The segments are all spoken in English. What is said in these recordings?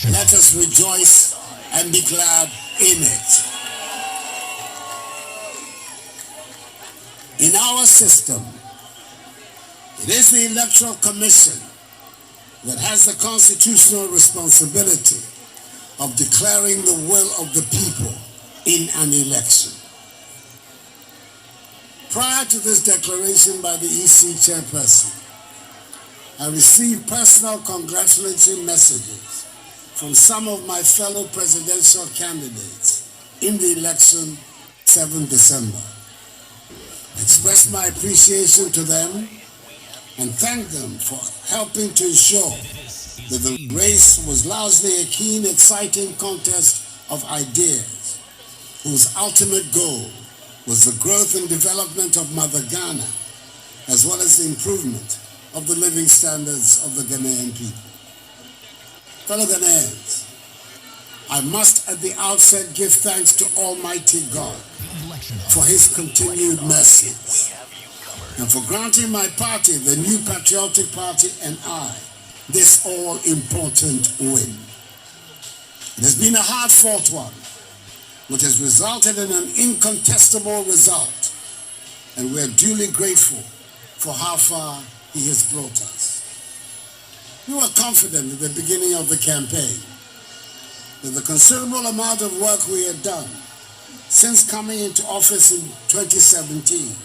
Let us rejoice and be glad in it. In our system, it is the Electoral Commission that has the constitutional responsibility of declaring the will of the people in an election. Prior to this declaration by the EC chairperson, I received personal congratulatory messages from some of my fellow presidential candidates in the election 7 December. I expressed my appreciation to them and thanked them for helping to ensure that the race was largely a keen, exciting contest of ideas, whose ultimate goal was the growth and development of Mother Ghana, as well as the improvement of the living standards of the Ghanaian people. Fellow Ghanaians, I must at the outset give thanks to Almighty God for his continued mercies and for granting my party, the New Patriotic Party, and I, this all-important win. It has been a hard-fought one, which has resulted in an incontestable result, and we are duly grateful for how far he has brought us. We were confident at the beginning of the campaign that the considerable amount of work we had done since coming into office in 2017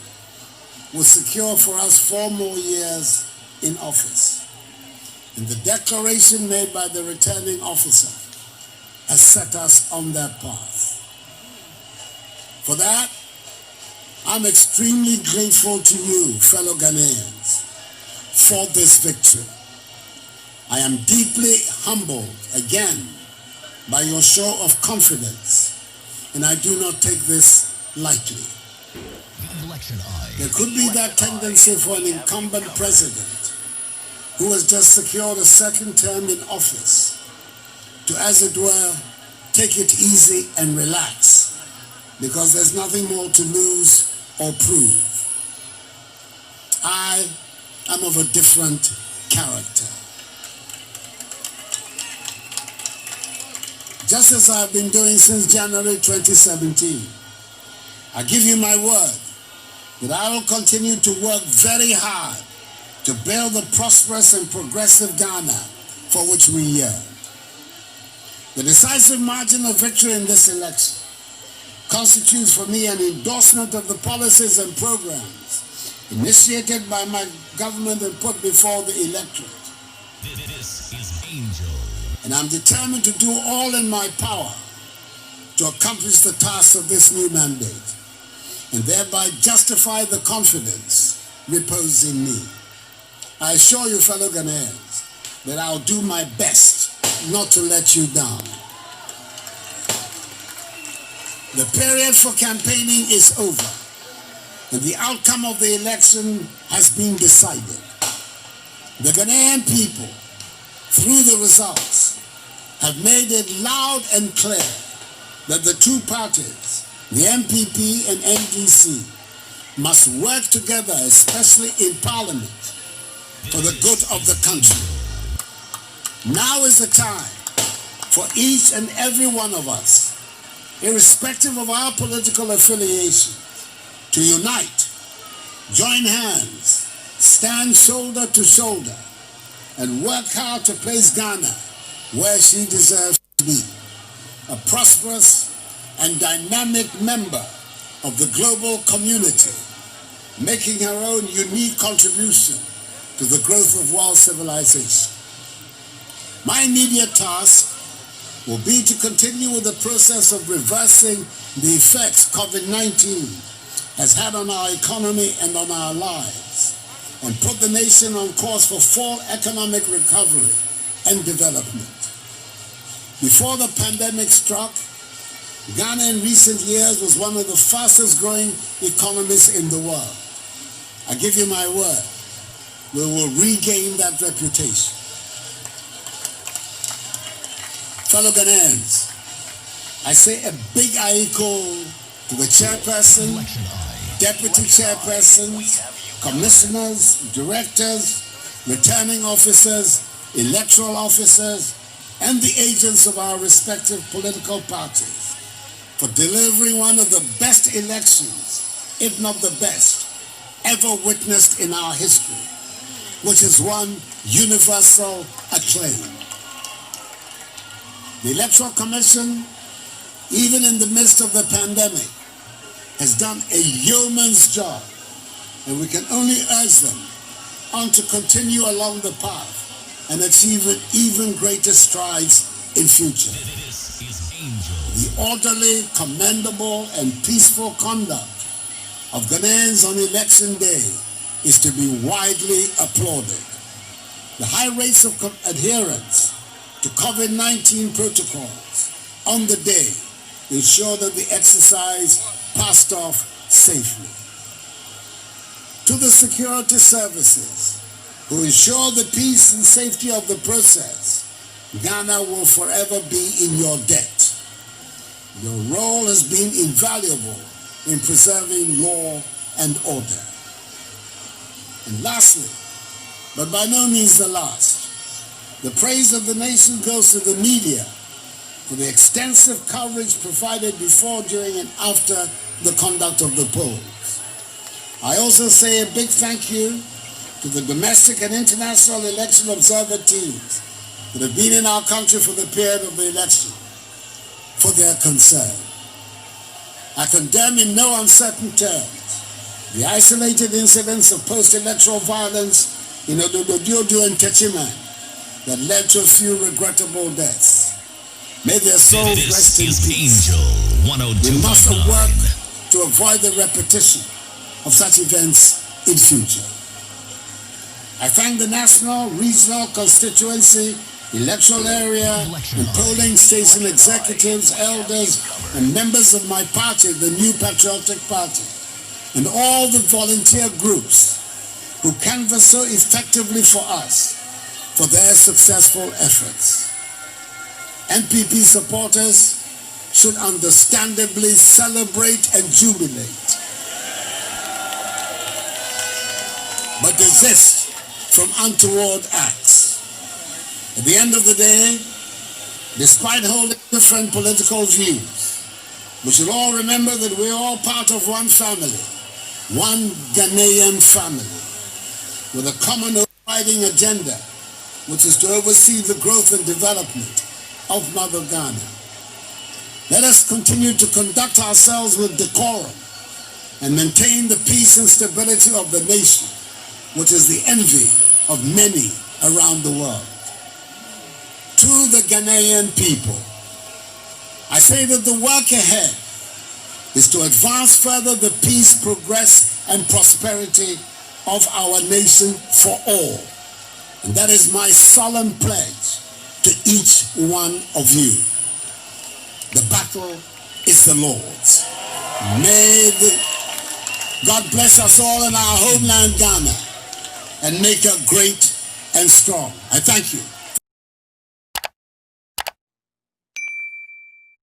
would secure for us 4 more years in office. And the declaration made by the returning officer has set us on that path. For that, I'm extremely grateful to you, fellow Ghanaians, for this victory. I am deeply humbled again by your show of confidence, and I do not take this lightly. There could be that tendency for an incumbent president who has just secured a second term in office to, as it were, take it easy and relax because there's nothing more to lose or prove. I am of a different character. Just as I've been doing since January 2017, I give you my word that I will continue to work very hard to build the prosperous and progressive Ghana for which we yearn. The decisive margin of victory in this election constitutes for me an endorsement of the policies and programs initiated by my government and put before the electorate. This is Angel. And I'm determined to do all in my power to accomplish the task of this new mandate and thereby justify the confidence reposed in me. I assure you, fellow Ghanaians, that I'll do my best not to let you down. The period for campaigning is over, and the outcome of the election has been decided. The Ghanaian people, through the results, have made it loud and clear that the two parties, the MPP and NDC, must work together, especially in Parliament, for the good of the country. Now is the time for each and every one of us, irrespective of our political affiliation, to unite, join hands, stand shoulder to shoulder, and work hard to place Ghana where she deserves to be, a prosperous and dynamic member of the global community, making her own unique contribution to the growth of world civilization. My immediate task will be to continue with the process of reversing the effects COVID-19 has had on our economy and on our lives, and put the nation on course for full economic recovery and development. Before the pandemic struck, Ghana in recent years was one of the fastest growing economies in the world. I give you my word, we will regain that reputation. Fellow Ghanaians, I say a big aiko to the chairperson, deputy chairpersons, commissioners, directors, returning officers, electoral officers, and the agents of our respective political parties for delivering one of the best elections, if not the best, ever witnessed in our history, which has won universal acclaim. The Electoral Commission, even in the midst of the pandemic, has done a yeoman's job, and we can only urge them on to continue along the path and achieve even greater strides in future. This is Angel. The orderly, commendable, and peaceful conduct of Ghanaians on election day is to be widely applauded. The high rates of adherence to COVID-19 protocols on the day ensure that the exercise passed off safely. To the security services who ensure the peace and safety of the process, Ghana will forever be in your debt. Your role has been invaluable in preserving law and order. And lastly, but by no means the last, the praise of the nation goes to the media for the extensive coverage provided before, during, and after the conduct of the polls. I also say a big thank you to the domestic and international election observer teams that have been in our country for the period of the election for their concern. I condemn in no uncertain terms the isolated incidents of post-electoral violence in Ododo and Techiman that led to a few regrettable deaths. May their souls rest in peace. Angel 102.9. We must work to avoid the repetition of such events in future. I thank the national, regional, constituency, electoral area, and polling station executives, elders, and members of my party, the New Patriotic Party, and all the volunteer groups who canvass so effectively for us for their successful efforts. NPP supporters should understandably celebrate and jubilate, but desist from untoward acts. At the end of the day, despite holding different political views, we should all remember that we're all part of one family, one Ghanaian family, with a common overriding agenda, which is to oversee the growth and development of Mother Ghana. Let us continue to conduct ourselves with decorum and maintain the peace and stability of the nation, which is the envy of many around the world. To the Ghanaian people, I say that the work ahead is to advance further the peace, progress, and prosperity of our nation for all. And that is my solemn pledge to each one of you. The battle is the Lord's. May God bless us all in our homeland, Ghana, and make her great and strong. I thank you.